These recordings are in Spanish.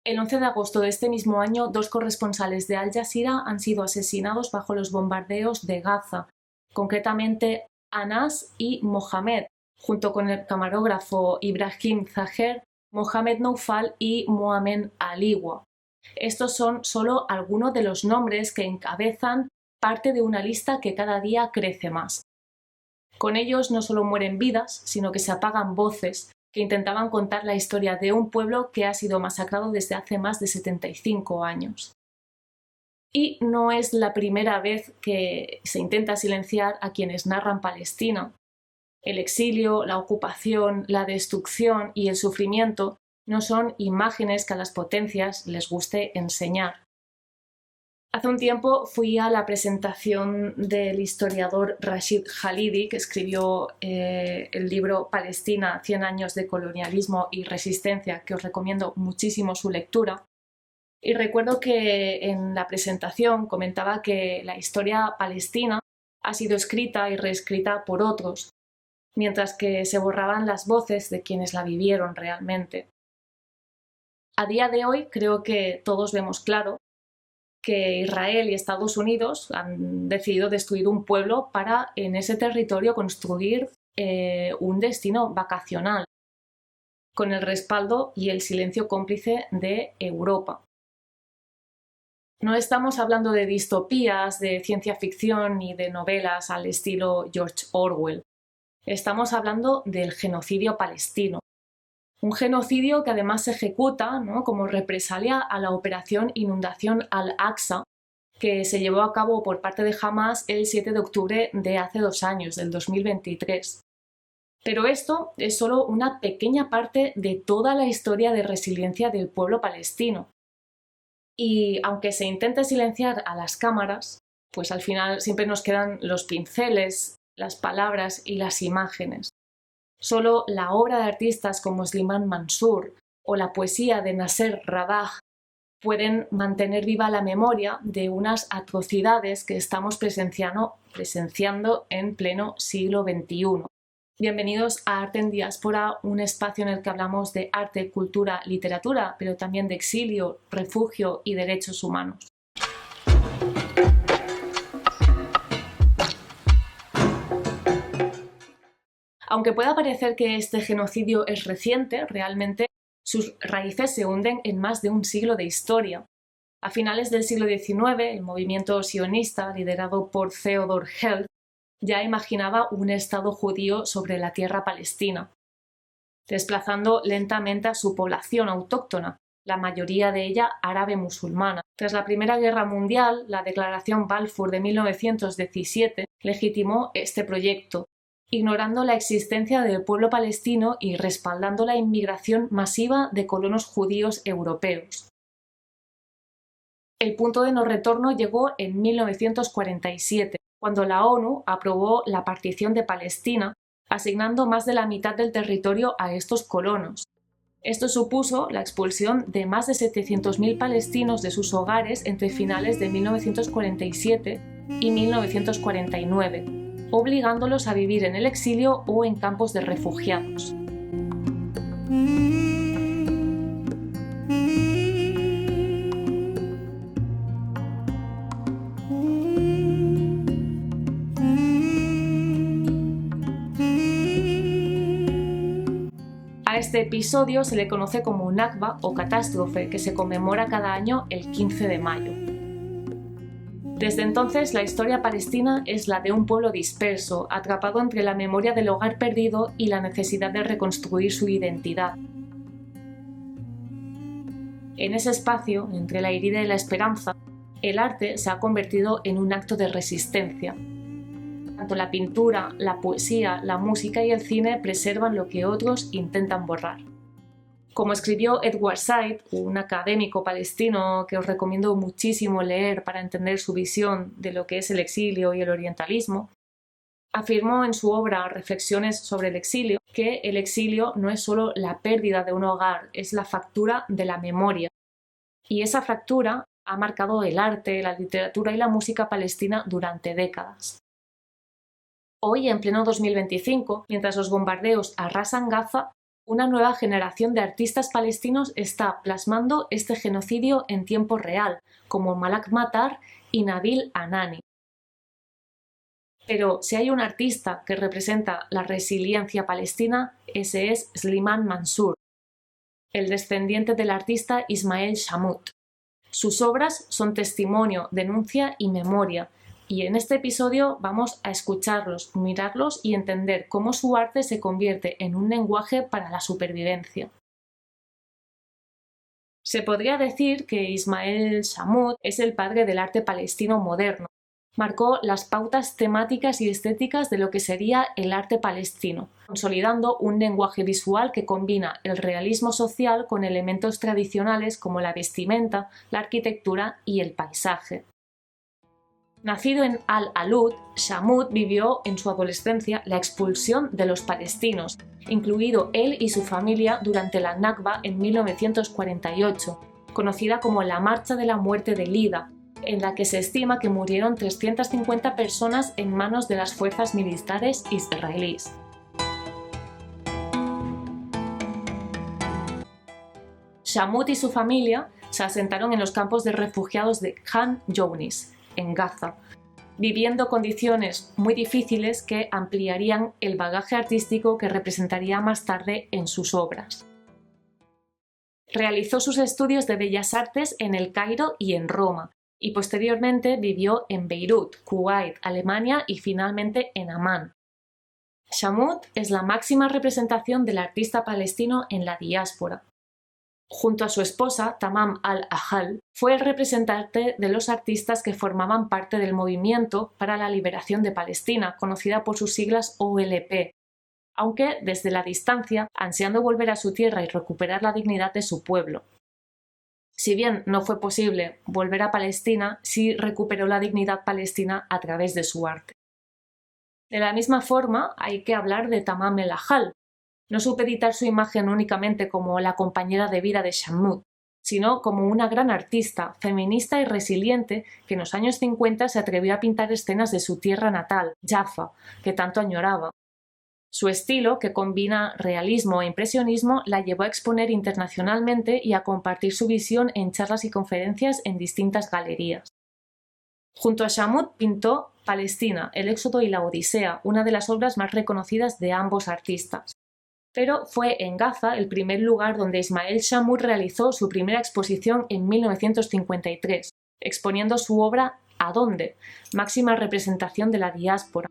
El 11 de agosto de este mismo año, 2 corresponsales de Al Jazeera han sido asesinados bajo los bombardeos de Gaza, concretamente Anas y Mohamed, junto con el camarógrafo Ibrahim Zaher, Mohamed Noufal y Mohamed Aliwa. Estos son solo algunos de los nombres que encabezan parte de una lista que cada día crece más. Con ellos no solo mueren vidas, sino que se apagan voces que intentaban contar la historia de un pueblo que ha sido masacrado desde hace más de 75 años. Y no es la primera vez que se intenta silenciar a quienes narran Palestina. El exilio, la ocupación, la destrucción y el sufrimiento no son imágenes que a las potencias les guste enseñar. Hace un tiempo fui a la presentación del historiador Rashid Khalidi, que escribió el libro Palestina, 100 años de colonialismo y resistencia, que os recomiendo muchísimo su lectura. Y recuerdo que en la presentación comentaba que la historia palestina ha sido escrita y reescrita por otros, mientras que se borraban las voces de quienes la vivieron realmente. A día de hoy creo que todos vemos claro que Israel y Estados Unidos han decidido destruir un pueblo para en ese territorio construir un destino vacacional, con el respaldo y el silencio cómplice de Europa. No estamos hablando de distopías, de ciencia ficción ni de novelas al estilo George Orwell. Estamos hablando del genocidio palestino. Un genocidio que además se ejecuta, ¿no?, como represalia a la operación Inundación Al-Aqsa, que se llevó a cabo por parte de Hamás el 7 de octubre de hace 2 años, del 2023. Pero esto es solo una pequeña parte de toda la historia de resiliencia del pueblo palestino. Y aunque se intente silenciar a las cámaras, pues al final siempre nos quedan los pinceles, las palabras y las imágenes. Solo la obra de artistas como Slimán Mansur o la poesía de Nasser Rabah pueden mantener viva la memoria de unas atrocidades que estamos presenciando en pleno siglo XXI. Bienvenidos a Arte en Diáspora, un espacio en el que hablamos de arte, cultura, literatura, pero también de exilio, refugio y derechos humanos. Aunque pueda parecer que este genocidio es reciente, realmente sus raíces se hunden en más de un siglo de historia. A finales del siglo XIX, el movimiento sionista, liderado por Theodor Herzl, ya imaginaba un Estado judío sobre la tierra palestina, desplazando lentamente a su población autóctona, la mayoría de ella árabe musulmana. Tras la Primera Guerra Mundial, la Declaración Balfour de 1917 legitimó este proyecto, ignorando la existencia del pueblo palestino y respaldando la inmigración masiva de colonos judíos europeos. El punto de no retorno llegó en 1947, cuando la ONU aprobó la partición de Palestina, asignando más de la mitad del territorio a estos colonos. Esto supuso la expulsión de más de 700.000 palestinos de sus hogares entre finales de 1947 y 1949, obligándolos a vivir en el exilio o en campos de refugiados. A este episodio se le conoce como Nakba o catástrofe, que se conmemora cada año el 15 de mayo. Desde entonces, la historia palestina es la de un pueblo disperso, atrapado entre la memoria del hogar perdido y la necesidad de reconstruir su identidad. En ese espacio, entre la herida y la esperanza, el arte se ha convertido en un acto de resistencia. Tanto la pintura, la poesía, la música y el cine preservan lo que otros intentan borrar. Como escribió Edward Said, un académico palestino que os recomiendo muchísimo leer para entender su visión de lo que es el exilio y el orientalismo, afirmó en su obra Reflexiones sobre el exilio que el exilio no es solo la pérdida de un hogar, es la fractura de la memoria. Y esa fractura ha marcado el arte, la literatura y la música palestina durante décadas. Hoy, en pleno 2025, mientras los bombardeos arrasan Gaza, Una nueva generación de artistas palestinos está plasmando este genocidio en tiempo real, como Malak Matar y Nabil Anani. Pero si hay un artista que representa la resiliencia palestina, ese es Slimane Mansour, el descendiente del artista Ismael Shammout. Sus obras son testimonio, denuncia y memoria, y en este episodio vamos a escucharlos, mirarlos y entender cómo su arte se convierte en un lenguaje para la supervivencia. Se podría decir que Ismael Shammout es el padre del arte palestino moderno. Marcó las pautas temáticas y estéticas de lo que sería el arte palestino, consolidando un lenguaje visual que combina el realismo social con elementos tradicionales como la vestimenta, la arquitectura y el paisaje. Nacido en Al-Alud, Shammout vivió en su adolescencia la expulsión de los palestinos, incluido él y su familia durante la Nakba en 1948, conocida como la Marcha de la Muerte de Lida, en la que se estima que murieron 350 personas en manos de las fuerzas militares israelíes. Shammout y su familia se asentaron en los campos de refugiados de Khan Younis, en Gaza, viviendo condiciones muy difíciles que ampliarían el bagaje artístico que representaría más tarde en sus obras. Realizó sus estudios de Bellas Artes en El Cairo y en Roma, y posteriormente vivió en Beirut, Kuwait, Alemania y finalmente en Amán. Shammout es la máxima representación del artista palestino en la diáspora. Junto a su esposa, Tamam al-Ahal, fue el representante de los artistas que formaban parte del Movimiento para la Liberación de Palestina, conocida por sus siglas OLP, aunque desde la distancia, ansiando volver a su tierra y recuperar la dignidad de su pueblo. Si bien no fue posible volver a Palestina, sí recuperó la dignidad palestina a través de su arte. De la misma forma, hay que hablar de Tamam el-Ahal. No supeditar su imagen únicamente como la compañera de vida de Shammout, sino como una gran artista, feminista y resiliente que en los años 50 se atrevió a pintar escenas de su tierra natal, Jaffa, que tanto añoraba. Su estilo, que combina realismo e impresionismo, la llevó a exponer internacionalmente y a compartir su visión en charlas y conferencias en distintas galerías. Junto a Shammout pintó Palestina, el Éxodo y la Odisea, una de las obras más reconocidas de ambos artistas. Pero fue en Gaza el primer lugar donde Ismael Shammout realizó su primera exposición en 1953, exponiendo su obra ¿A dónde?, máxima representación de la diáspora.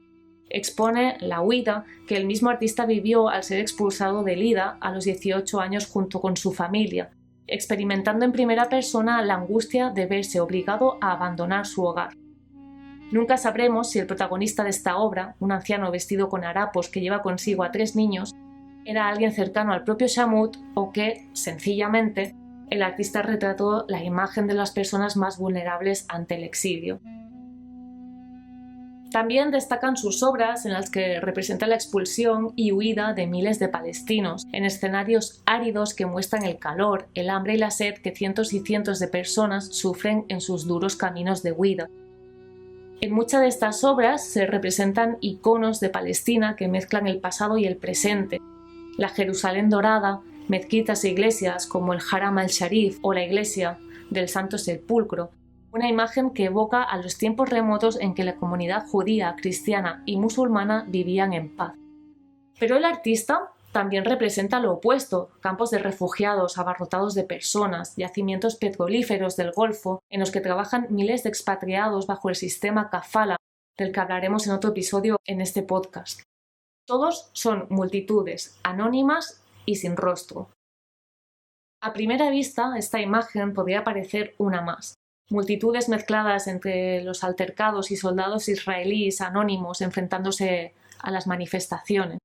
Expone la huida que el mismo artista vivió al ser expulsado de Lida a los 18 años junto con su familia, experimentando en primera persona la angustia de verse obligado a abandonar su hogar. Nunca sabremos si el protagonista de esta obra, un anciano vestido con harapos que lleva consigo a 3 niños, era alguien cercano al propio Shammout o que, sencillamente, el artista retrató la imagen de las personas más vulnerables ante el exilio. También destacan sus obras en las que representa la expulsión y huida de miles de palestinos, en escenarios áridos que muestran el calor, el hambre y la sed que cientos y cientos de personas sufren en sus duros caminos de huida. En muchas de estas obras se representan iconos de Palestina que mezclan el pasado y el presente. La Jerusalén dorada, mezquitas e iglesias como el Haram al-Sharif o la iglesia del Santo Sepulcro, una imagen que evoca a los tiempos remotos en que la comunidad judía, cristiana y musulmana vivían en paz. Pero el artista también representa lo opuesto, campos de refugiados abarrotados de personas, yacimientos petrolíferos del Golfo en los que trabajan miles de expatriados bajo el sistema kafala, del que hablaremos en otro episodio en este podcast. Todos son multitudes anónimas y sin rostro. A primera vista, esta imagen podría parecer una más. Multitudes mezcladas entre los altercados y soldados israelíes anónimos enfrentándose a las manifestaciones.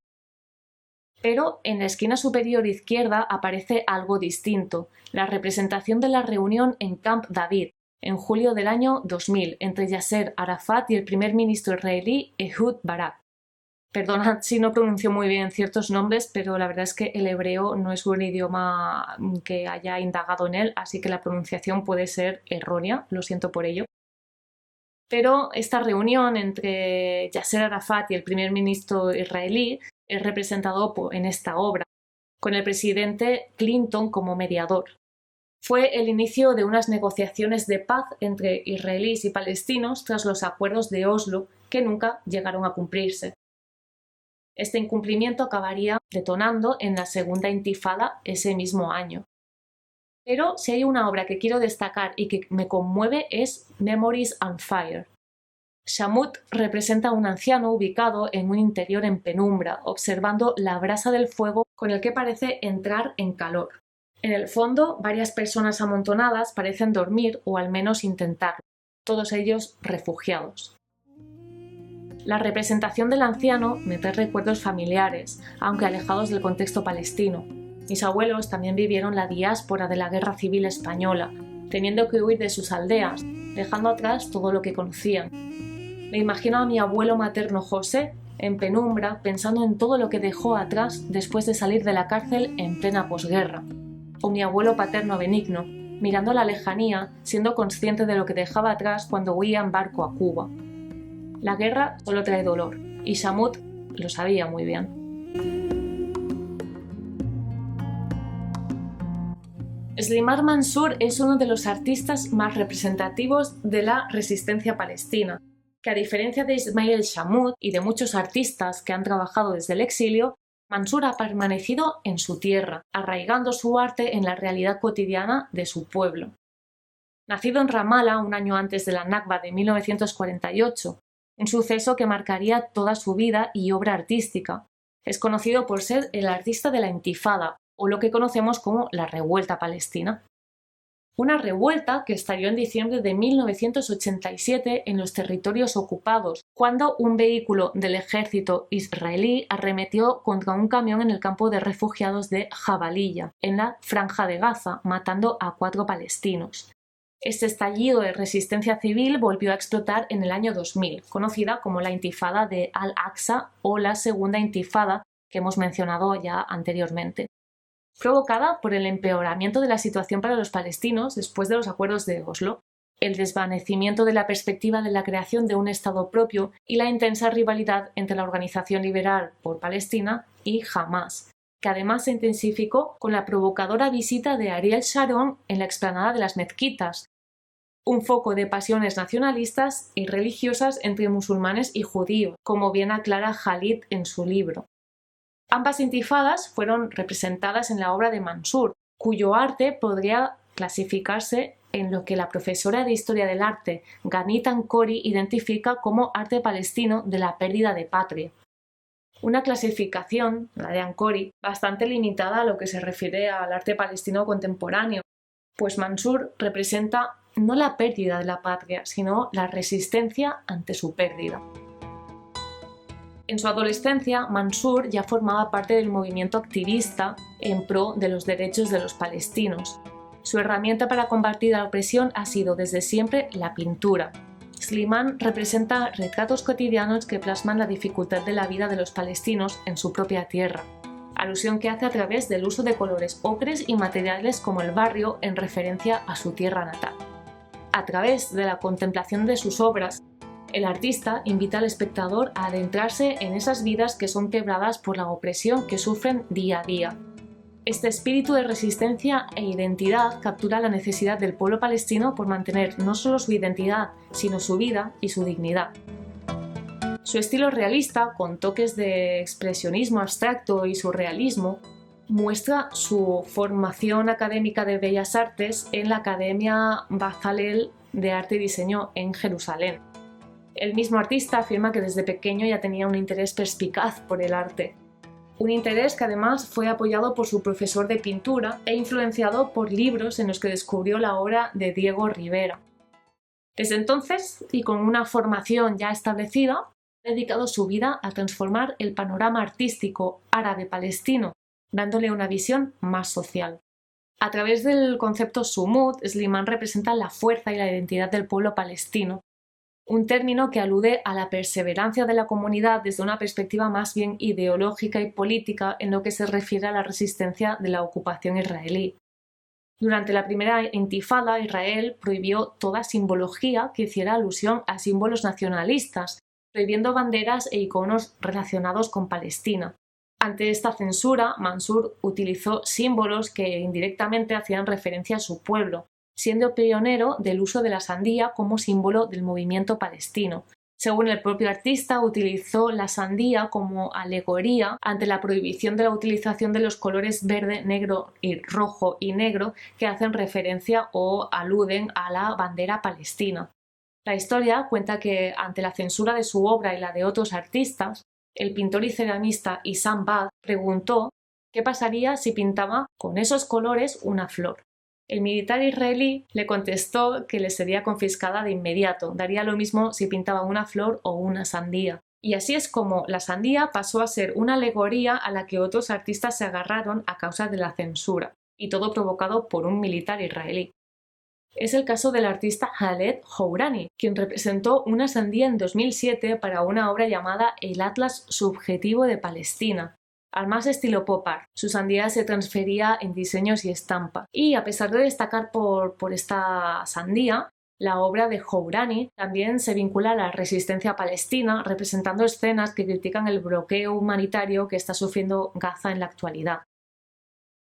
Pero en la esquina superior izquierda aparece algo distinto, la representación de la reunión en Camp David, en julio del año 2000, entre Yasser Arafat y el primer ministro israelí Ehud Barak. Perdonad si no pronuncio muy bien ciertos nombres, pero la verdad es que el hebreo no es un idioma que haya indagado en él, así que la pronunciación puede ser errónea, lo siento por ello. Pero esta reunión entre Yasser Arafat y el primer ministro israelí es representado en esta obra. con el presidente Clinton como mediador. Fue el inicio de unas negociaciones de paz entre israelíes y palestinos tras los acuerdos de Oslo, que nunca llegaron a cumplirse. Este incumplimiento acabaría detonando en la segunda intifada ese mismo año. Pero si hay una obra que quiero destacar y que me conmueve es Memories on Fire. Shamut representa a un anciano ubicado en un interior en penumbra, observando la brasa del fuego con el que parece entrar en calor. En el fondo, varias personas amontonadas parecen dormir o al menos intentarlo, todos ellos refugiados. La representación del anciano me trae recuerdos familiares, aunque alejados del contexto palestino. Mis abuelos también vivieron la diáspora de la Guerra Civil Española, teniendo que huir de sus aldeas, dejando atrás todo lo que conocían. Me imagino a mi abuelo materno José, en penumbra, pensando en todo lo que dejó atrás después de salir de la cárcel en plena posguerra. O mi abuelo paterno Benigno, mirando la lejanía, siendo consciente de lo que dejaba atrás cuando huía en barco a Cuba. La guerra solo trae dolor, y Shamut lo sabía muy bien. Slimane Mansour es uno de los artistas más representativos de la resistencia palestina, que a diferencia de Ismail Shamut y de muchos artistas que han trabajado desde el exilio, Mansour ha permanecido en su tierra, arraigando su arte en la realidad cotidiana de su pueblo. Nacido en Ramallah un año antes de la Nakba de 1948, un suceso que marcaría toda su vida y obra artística, es conocido por ser el artista de la Intifada, o lo que conocemos como la Revuelta Palestina. Una revuelta que estalló en diciembre de 1987 en los territorios ocupados, cuando un vehículo del ejército israelí arremetió contra un camión en el campo de refugiados de Jabalilla, en la Franja de Gaza, matando a 4 palestinos. Este estallido de resistencia civil volvió a explotar en el año 2000, conocida como la Intifada de Al-Aqsa o la Segunda Intifada que hemos mencionado ya anteriormente, provocada por el empeoramiento de la situación para los palestinos después de los acuerdos de Oslo, el desvanecimiento de la perspectiva de la creación de un Estado propio y la intensa rivalidad entre la Organización Liberal por Palestina y Hamás, que además se intensificó con la provocadora visita de Ariel Sharon en la explanada de las mezquitas, un foco de pasiones nacionalistas y religiosas entre musulmanes y judíos, como bien aclara Khalid en su libro. Ambas intifadas fueron representadas en la obra de Mansour, cuyo arte podría clasificarse en lo que la profesora de Historia del Arte Ghanit Ankori identifica como arte palestino de la pérdida de patria. Una clasificación, la de Ankori, bastante limitada a lo que se refiere al arte palestino contemporáneo, pues Mansour representa no la pérdida de la patria, sino la resistencia ante su pérdida. En su adolescencia, Mansour ya formaba parte del movimiento activista en pro de los derechos de los palestinos. Su herramienta para combatir la opresión ha sido desde siempre la pintura. Slimane representa retratos cotidianos que plasman la dificultad de la vida de los palestinos en su propia tierra, alusión que hace a través del uso de colores ocres y materiales como el barrio en referencia a su tierra natal. A través de la contemplación de sus obras, el artista invita al espectador a adentrarse en esas vidas que son quebradas por la opresión que sufren día a día. Este espíritu de resistencia e identidad captura la necesidad del pueblo palestino por mantener no solo su identidad, sino su vida y su dignidad. Su estilo realista, con toques de expresionismo abstracto y surrealismo, muestra su formación académica de Bellas Artes en la Academia Bezalel de Arte y Diseño en Jerusalén. El mismo artista afirma que desde pequeño ya tenía un interés perspicaz por el arte. Un interés que además fue apoyado por su profesor de pintura e influenciado por libros en los que descubrió la obra de Diego Rivera. Desde entonces, y con una formación ya establecida, ha dedicado su vida a transformar el panorama artístico árabe-palestino, dándole una visión más social. A través del concepto sumud, Slimane representa la fuerza y la identidad del pueblo palestino, un término que alude a la perseverancia de la comunidad desde una perspectiva más bien ideológica y política en lo que se refiere a la resistencia de la ocupación israelí. Durante la primera intifada, Israel prohibió toda simbología que hiciera alusión a símbolos nacionalistas, prohibiendo banderas e iconos relacionados con Palestina. Ante esta censura, Mansur utilizó símbolos que indirectamente hacían referencia a su pueblo, siendo pionero del uso de la sandía como símbolo del movimiento palestino. Según el propio artista, utilizó la sandía como alegoría ante la prohibición de la utilización de los colores verde, negro y rojo y negro que hacen referencia o aluden a la bandera palestina. La historia cuenta que, ante la censura de su obra y la de otros artistas, el pintor y ceramista Issam Bad preguntó qué pasaría si pintaba con esos colores una flor. El militar israelí le contestó que le sería confiscada de inmediato, daría lo mismo si pintaba una flor o una sandía. Y así es como la sandía pasó a ser una alegoría a la que otros artistas se agarraron a causa de la censura, y todo provocado por un militar israelí. Es el caso del artista Khaled Hourani, quien representó una sandía en 2007 para una obra llamada El Atlas Subjetivo de Palestina. Al más estilo pop art, su sandía se transfería en diseños y estampa. Y a pesar de destacar por esta sandía, la obra de Hourani también se vincula a la resistencia palestina, representando escenas que critican el bloqueo humanitario que está sufriendo Gaza en la actualidad.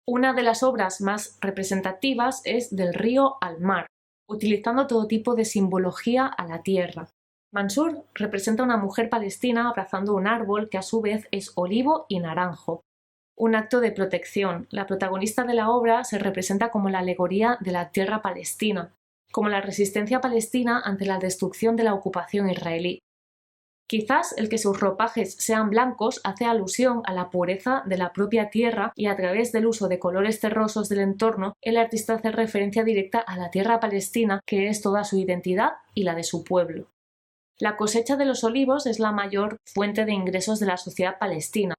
Una de las obras más representativas es Del río al mar, utilizando todo tipo de simbología a la tierra. Mansur representa a una mujer palestina abrazando un árbol que a su vez es olivo y naranjo. Un acto de protección. La protagonista de la obra se representa como la alegoría de la tierra palestina, como la resistencia palestina ante la destrucción de la ocupación israelí. Quizás el que sus ropajes sean blancos hace alusión a la pureza de la propia tierra y a través del uso de colores terrosos del entorno, el artista hace referencia directa a la tierra palestina, que es toda su identidad y la de su pueblo. La cosecha de los olivos es la mayor fuente de ingresos de la sociedad palestina.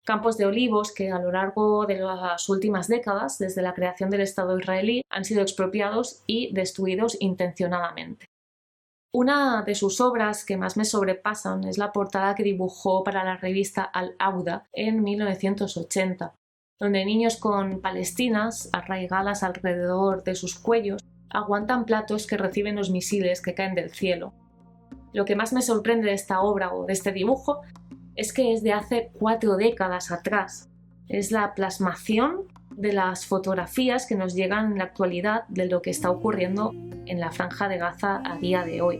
Campos de olivos que a lo largo de las últimas décadas, desde la creación del Estado israelí, han sido expropiados y destruidos intencionadamente. Una de sus obras que más me sobrepasan es la portada que dibujó para la revista Al-Auda en 1980, donde niños con palestinas arraigadas alrededor de sus cuellos aguantan platos que reciben los misiles que caen del cielo. Lo que más me sorprende de esta obra o de este dibujo es que es de hace 4 décadas atrás. Es la plasmación de las fotografías que nos llegan en la actualidad de lo que está ocurriendo en la Franja de Gaza a día de hoy.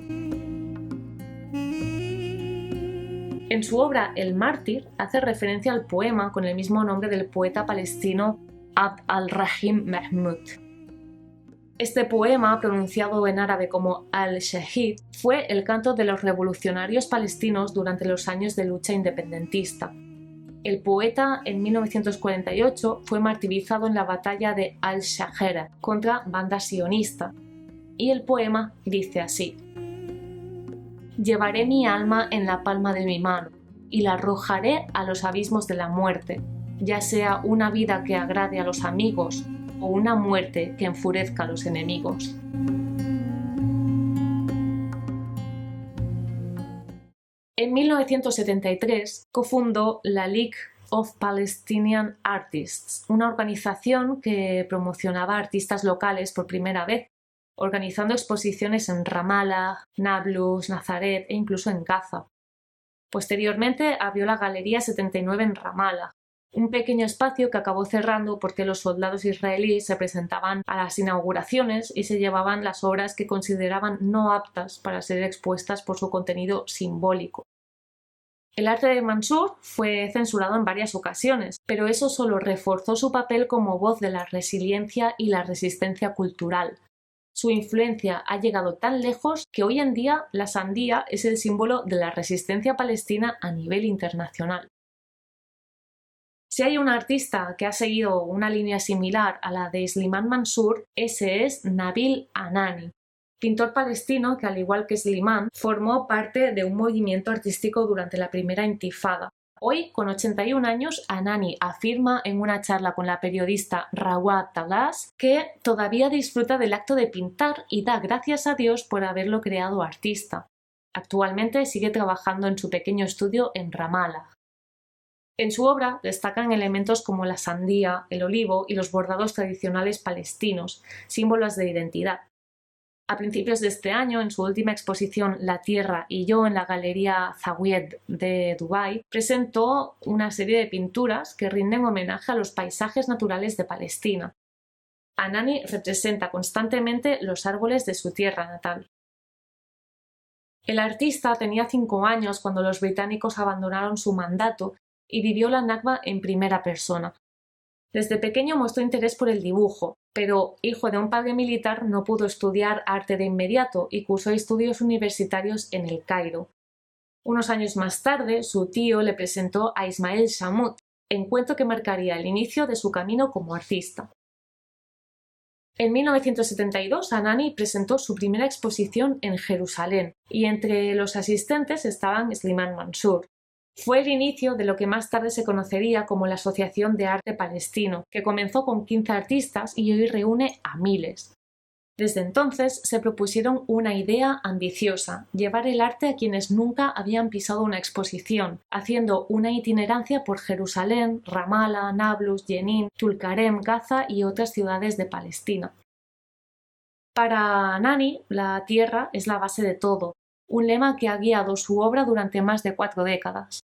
En su obra El mártir hace referencia al poema con el mismo nombre del poeta palestino Abd al-Rahim Mahmoud. Este poema, pronunciado en árabe como Al-Shahid, fue el canto de los revolucionarios palestinos durante los años de lucha independentista. El poeta, en 1948, fue martirizado en la batalla de Al-Shajera contra banda sionista, y el poema dice así: «Llevaré mi alma en la palma de mi mano y la arrojaré a los abismos de la muerte, ya sea una vida que agrade a los amigos o una muerte que enfurezca a los enemigos». En 1973 cofundó la League of Palestinian Artists, una organización que promocionaba artistas locales por primera vez, organizando exposiciones en Ramallah, Nablus, Nazaret e incluso en Gaza. Posteriormente abrió la Galería 79 en Ramallah, un pequeño espacio que acabó cerrando porque los soldados israelíes se presentaban a las inauguraciones y se llevaban las obras que consideraban no aptas para ser expuestas por su contenido simbólico. El arte de Mansur fue censurado en varias ocasiones, pero eso solo reforzó su papel como voz de la resiliencia y la resistencia cultural. Su influencia ha llegado tan lejos que hoy en día la sandía es el símbolo de la resistencia palestina a nivel internacional. Si hay un artista que ha seguido una línea similar a la de Slimán Mansur, ese es Nabil Anani, pintor palestino que, al igual que Slimán, formó parte de un movimiento artístico durante la primera intifada. Hoy, con 81 años, Anani afirma en una charla con la periodista Rawat Talas que todavía disfruta del acto de pintar y da gracias a Dios por haberlo creado artista. Actualmente sigue trabajando en su pequeño estudio en Ramallah. En su obra destacan elementos como la sandía, el olivo y los bordados tradicionales palestinos, símbolos de identidad. A principios de este año, en su última exposición La Tierra y yo en la Galería Zawied de Dubái, presentó una serie de pinturas que rinden homenaje a los paisajes naturales de Palestina. Anani representa constantemente los árboles de su tierra natal. El artista tenía 5 años cuando los británicos abandonaron su mandato y vivió la Nakba en primera persona. Desde pequeño mostró interés por el dibujo, pero, hijo de un padre militar, no pudo estudiar arte de inmediato y cursó estudios universitarios en El Cairo. Unos años más tarde, su tío le presentó a Ismael Shamut, encuentro que marcaría el inicio de su camino como artista. En 1972, Anani presentó su primera exposición en Jerusalén y entre los asistentes estaban Slimane Mansour. Fue el inicio de lo que más tarde se conocería como la Asociación de Arte Palestino, que comenzó con 15 artistas y hoy reúne a miles. Desde entonces se propusieron una idea ambiciosa: llevar el arte a quienes nunca habían pisado una exposición, haciendo una itinerancia por Jerusalén, Ramallah, Nablus, Jenin, Tulkarem, Gaza y otras ciudades de Palestina. Para Anani, la tierra es la base de todo, un lema que ha guiado su obra durante más de 4 décadas.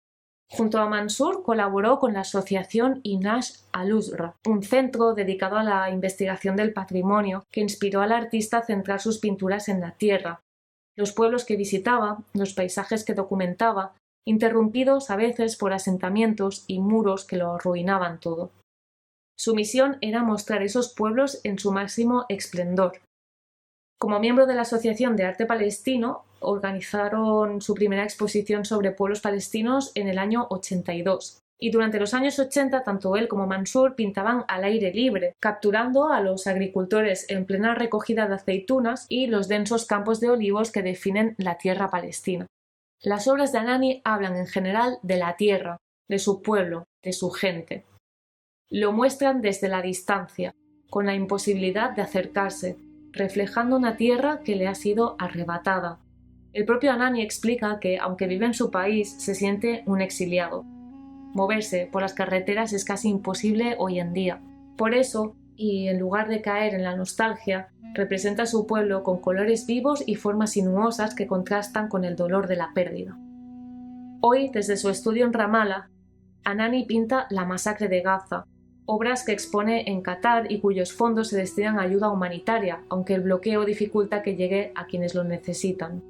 Junto a Mansour colaboró con la asociación Inash al-Usra, un centro dedicado a la investigación del patrimonio que inspiró al artista a centrar sus pinturas en la tierra, los pueblos que visitaba, los paisajes que documentaba, interrumpidos a veces por asentamientos y muros que lo arruinaban todo. Su misión era mostrar esos pueblos en su máximo esplendor. Como miembro de la Asociación de Arte Palestino, organizaron su primera exposición sobre pueblos palestinos en el año 82. Y durante los años 80, tanto él como Mansour pintaban al aire libre, capturando a los agricultores en plena recogida de aceitunas y los densos campos de olivos que definen la tierra palestina. Las obras de Anani hablan en general de la tierra, de su pueblo, de su gente. Lo muestran desde la distancia, con la imposibilidad de acercarse, reflejando una tierra que le ha sido arrebatada. El propio Anani explica que, aunque vive en su país, se siente un exiliado. Moverse por las carreteras es casi imposible hoy en día. Por eso, y en lugar de caer en la nostalgia, representa a su pueblo con colores vivos y formas sinuosas que contrastan con el dolor de la pérdida. Hoy, desde su estudio en Ramallah, Anani pinta La masacre de Gaza, obras que expone en Qatar y cuyos fondos se destinan a ayuda humanitaria, aunque el bloqueo dificulta que llegue a quienes lo necesitan.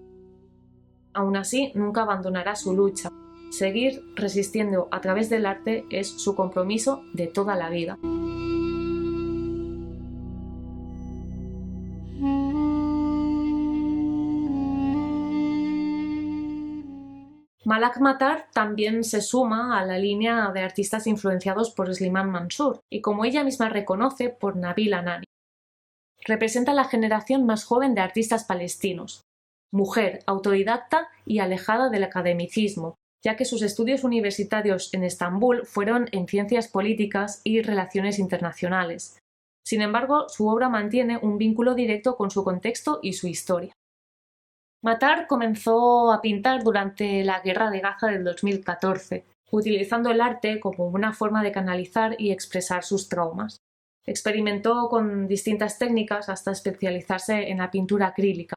Aún así, nunca abandonará su lucha. Seguir resistiendo a través del arte es su compromiso de toda la vida. Malak Matar también se suma a la línea de artistas influenciados por Slimane Mansour y, como ella misma reconoce, por Nabil Anani. Representa la generación más joven de artistas palestinos, mujer, autodidacta y alejada del academicismo, ya que sus estudios universitarios en Estambul fueron en ciencias políticas y relaciones internacionales. Sin embargo, su obra mantiene un vínculo directo con su contexto y su historia. Matar comenzó a pintar durante la Guerra de Gaza del 2014, utilizando el arte como una forma de canalizar y expresar sus traumas. Experimentó con distintas técnicas hasta especializarse en la pintura acrílica.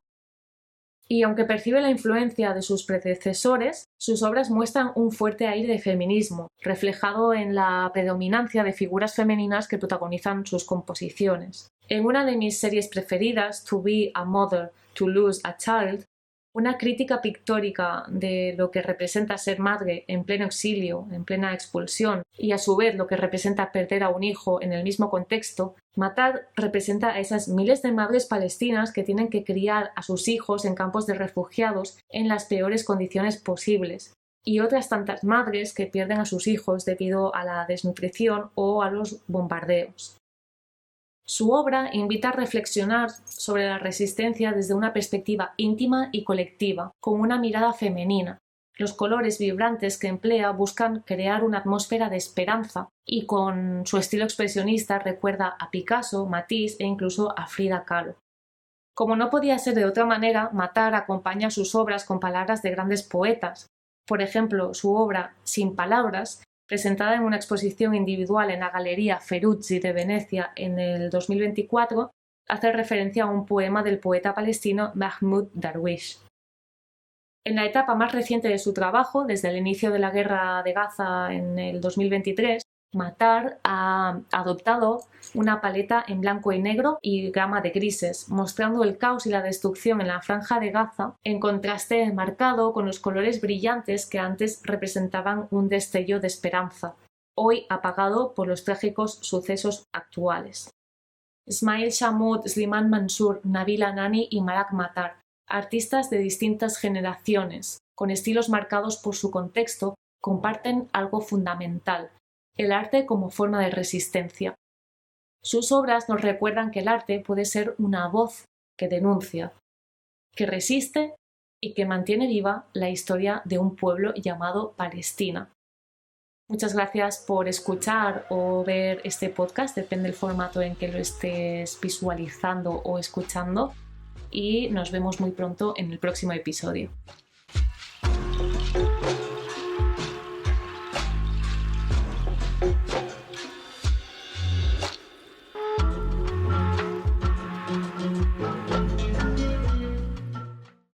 Y aunque percibe la influencia de sus predecesores, sus obras muestran un fuerte aire de feminismo, reflejado en la predominancia de figuras femeninas que protagonizan sus composiciones. En una de mis series preferidas, To Be a Mother, To Lose a Child, una crítica pictórica de lo que representa ser madre en pleno exilio, en plena expulsión, y a su vez lo que representa perder a un hijo en el mismo contexto, Matar representa a esas miles de madres palestinas que tienen que criar a sus hijos en campos de refugiados en las peores condiciones posibles, y otras tantas madres que pierden a sus hijos debido a la desnutrición o a los bombardeos. Su obra invita a reflexionar sobre la resistencia desde una perspectiva íntima y colectiva, con una mirada femenina. Los colores vibrantes que emplea buscan crear una atmósfera de esperanza y con su estilo expresionista recuerda a Picasso, Matisse e incluso a Frida Kahlo. Como no podía ser de otra manera, Matar acompaña sus obras con palabras de grandes poetas. Por ejemplo, su obra Sin palabras, presentada en una exposición individual en la Galería Ferrucci de Venecia en el 2024, hace referencia a un poema del poeta palestino Mahmoud Darwish. En la etapa más reciente de su trabajo, desde el inicio de la guerra de Gaza en el 2023, Matar ha adoptado una paleta en blanco y negro y gama de grises, mostrando el caos y la destrucción en la franja de Gaza, en contraste marcado con los colores brillantes que antes representaban un destello de esperanza, hoy apagado por los trágicos sucesos actuales. Ismail Shammoud, Slimane Mansour, Nabil Anani y Malak Matar, artistas de distintas generaciones, con estilos marcados por su contexto, comparten algo fundamental: el arte como forma de resistencia. Sus obras nos recuerdan que el arte puede ser una voz que denuncia, que resiste y que mantiene viva la historia de un pueblo llamado Palestina. Muchas gracias por escuchar o ver este podcast, depende del formato en que lo estés visualizando o escuchando, y nos vemos muy pronto en el próximo episodio.